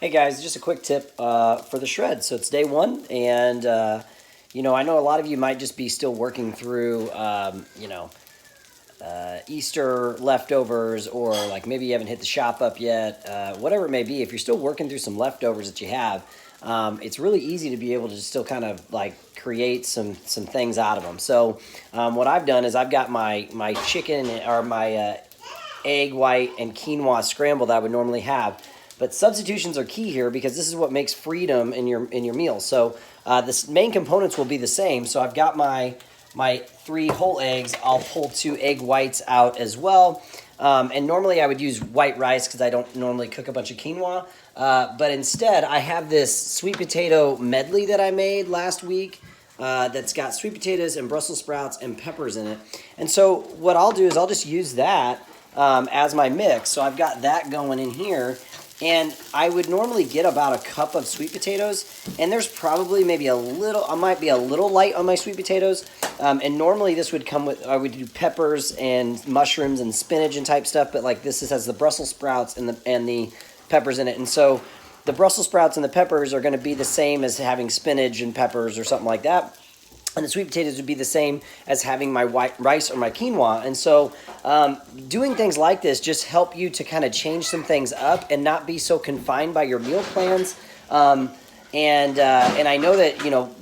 Hey guys, just a quick tip for the shred. So it's day one, and I know a lot of you might just be still working through, Easter leftovers, or like maybe you haven't hit the shop up yet. Whatever it may be, if you're still working through some leftovers that you have, it's really easy to be able to still kind of like create some things out of them. So what I've done is I've got my chicken or my egg white and quinoa scramble that I would normally have. But substitutions are key here because this is what makes freedom in your meal. So the main components will be the same. So I've got my 3 whole eggs. I'll pull 2 egg whites out as well. And normally I would use white rice because I don't normally cook a bunch of quinoa. But instead I have this sweet potato medley that I made last week. That's got sweet potatoes and Brussels sprouts and peppers in it. And so what I'll do is I'll just use that as my mix. So I've got that going in here. And I would normally get about a cup of sweet potatoes, and there's probably maybe I might be a little light on my sweet potatoes. And normally this would come with, I would do peppers and mushrooms and spinach and type stuff, but like this has the Brussels sprouts and the peppers in it. And so the Brussels sprouts and the peppers are going to be the same as having spinach and peppers or something like that. And the sweet potatoes would be the same as having my white rice or my quinoa. And so doing things like this just help you to kind of change some things up and not be so confined by your meal plans. And I know that,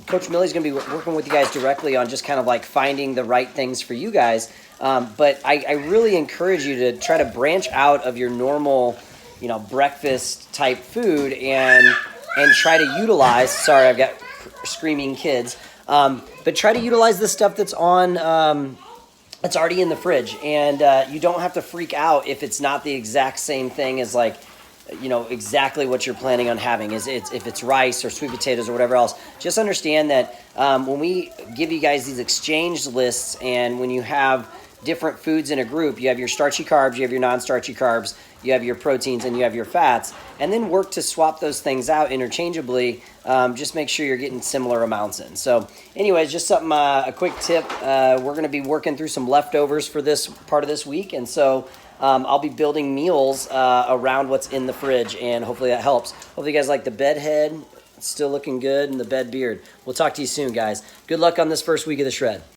Coach Millie's going to be working with you guys directly on just kind of like finding the right things for you guys. But I really encourage you to try to branch out of your normal, breakfast type food and try to utilize, sorry, I've got screaming kids. But try to utilize the stuff that's that's already in the fridge, and you don't have to freak out if it's not the exact same thing as exactly what you're planning on having. If it's rice or sweet potatoes or whatever else, just understand that when we give you guys these exchange lists, and when you have different foods in a group, you have your starchy carbs, you have your non-starchy carbs, you have your proteins, and you have your fats, and then work to swap those things out interchangeably. Just make sure you're getting similar amounts in. So anyways, just something, a quick tip. We're going to be working through some leftovers for this part of this week, and so I'll be building meals around what's in the fridge, and hopefully that helps. Hopefully you guys like the bed head. It's still looking good, and the bed beard. We'll talk to you soon, guys. Good luck on this first week of the shred.